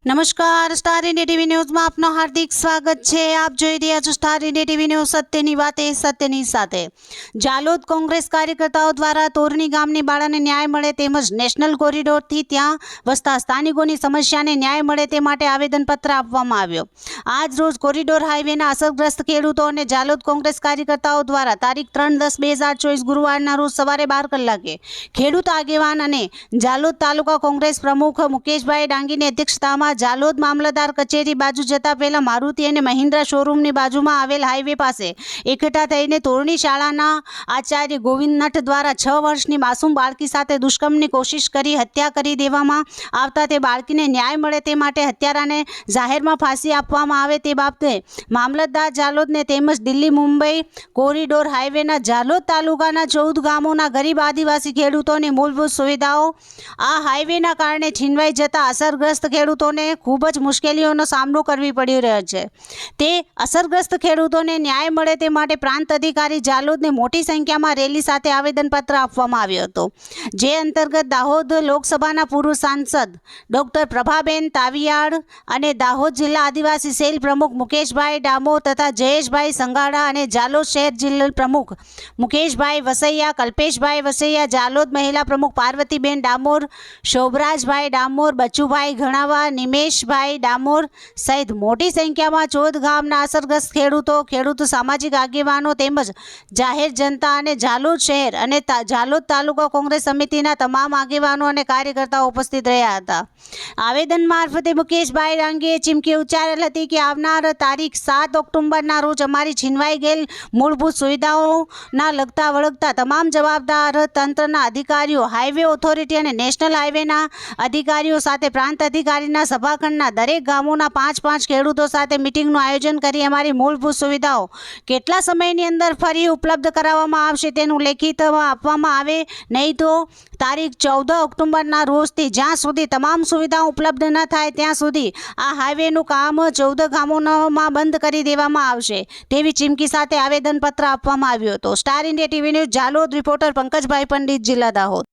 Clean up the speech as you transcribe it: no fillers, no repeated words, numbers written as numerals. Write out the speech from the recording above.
નમસ્કાર, star India TV ન્યૂઝમાં આપનું હાર્દિક સ્વાગત છે। આપ જોઈ રહ્યા છો સ્ટાર ઇન્ડિયા ટીવી ન્યૂઝ, સત્યની વાતે સત્યની સાથે। જાલોદ કોંગ્રેસ કાર્યકર્તાઓ દ્વારા તોરણી ગામની બાળાને ન્યાય મળે તેમજ નેશનલ કોરિડોરથી ત્યાં વસતા સ્થાનિકોની સમસ્યાને ન્યાય મળે તે માટે આવેદનપત્ર આપવામાં આવ્યો। આજ રોજ કોરિડોર હાઈવેના અસરગ્રસ્ત ખેડૂતો અને જાલોદ કોંગ્રેસ કાર્યકર્તાઓ દ્વારા તારીખ 3/10/2024 ગુરુવારના રોજ સવારે 12 કલાકે ખેડૂત આગેવાન અને જાલોદ તાલુકા કોંગ્રેસ પ્રમુખ મુકેશભાઈ ડાંગીની અધ્યક્ષતામાં જાલોદ મામલતદાર કચેરી બાજુ જતા પહેલા મારુતિ અને મહિન્દ્રા શોરૂમની બાજુમાં આવેલ હાઈવે પાસે એકઠા થઈને તોરણી શાળાના આચાર્ય ગોવિંદ નઠ દ્વારા 6 વર્ષની માસૂમ બાળકી સાથે દુષ્કર્મની કોશિશ કરી હત્યા કરી દેવામાં આવતા તે બાળકીને ન્યાય મળે તે માટે હત્યારાને જાહેરમાં ફાંસી આપવામાં આવે તે બાબતે મામલતદાર જાલોદને તેમજ દિલ્હી મુંબઈ કોરિડોર હાઈવેના જાલોદ તાલુકાના 14 ગામોના ગરીબ આદિવાસી ખેડૂતોની મૂળભૂત સુવિધાઓ આ હાઈવેના કારણે છીનવાઈ જતા અસરગ્રસ્ત ખેડૂતોને ખૂબ જ મુશ્કેલીઓનો સામનો કરવી પડી રહ્યો છે। તે અસરગ્રસ્ત ખેડૂતોને ન્યાય મળે તે માટે પ્રાંત અધિકારી જાલોદને મોટી સંખ્યામાં રેલી સાથે આવેદનપત્ર આપવામાં આવ્યો હતો, જે અંતર્ગત દાહોદ લોકસભાના પૂર્વ સાંસદ ડૉક્ટર પ્રભાબેન તાવિયાડ અને દાહોદ જિલ્લા આદિવાસી સેલ પ્રમુખ મુકેશભાઈ ડામોર તથા જયેશભાઈ સંગાડા અને જાલોદ શહેર જિલ્લા પ્રમુખ મુકેશભાઈ વસૈયા, કલ્પેશભાઈ વસૈયા, જાલોદ મહિલા પ્રમુખ પાર્વતીબેન ડામોર, શોભરાજભાઈ ડામોર, બચુભાઈ ઘણાવા, નિમેશભાઈ ડામોર સહિત મોટી સંખ્યામાં 14 ગામના અસરગ્રસ્ત ખેડૂત સામાજિક આગેવાનો તેમજ જાહેર જનતા અને જાલોદ શહેર અને જાલોદ તાલુકા કોંગ્રેસ સમિતિના તમામ આગેવાનો અને કાર્યકર્તાઓ ઉપસ્થિત રહ્યા હતા। આવેદન મારફતે મુકેશભાઈ ડાંગીએ ચીમકી ઉચ્ચારેલ હતી કે આવનાર તારીખ 7 ઓક્ટોબરના રોજ અમારી છીનવાઈ ગયેલ મૂળભૂત સુવિધાઓના લગતા વળગતા તમામ જવાબદાર તંત્રના અધિકારીઓ, હાઈવે ઓથોરિટી અને નેશનલ હાઈવેના અધિકારીઓ સાથે પ્રાંત અધિકારીના સભાખંડના દરેક ગામોના 5-5 ખેડૂતો સાથે મિટિંગનું આયોજન કરી અમારી મૂળભૂત સુવિધાઓ કેટલા સમયની અંદર ફરી ઉપલબ્ધ કરાવવામાં આવશે તેનું લેખિત આપવામાં આવે, નહીં તો તારીખ 14 ઓક્ટોબરના રોજથી જ્યાં સુધી તમામ સુવિધાઓ ઉપલબ્ધ ન થાય ત્યાં સુધી આ હાઈવેનું કામ 14 ગામોમાં બંધ કરી દેવામાં આવશે તેવી ચીમકી સાથે આવેદનપત્ર આપવામાં આવ્યું હતું। Star India TV news Jhalod, reporter Pankajbhai Pandit, જિલ્લા દાહોદ।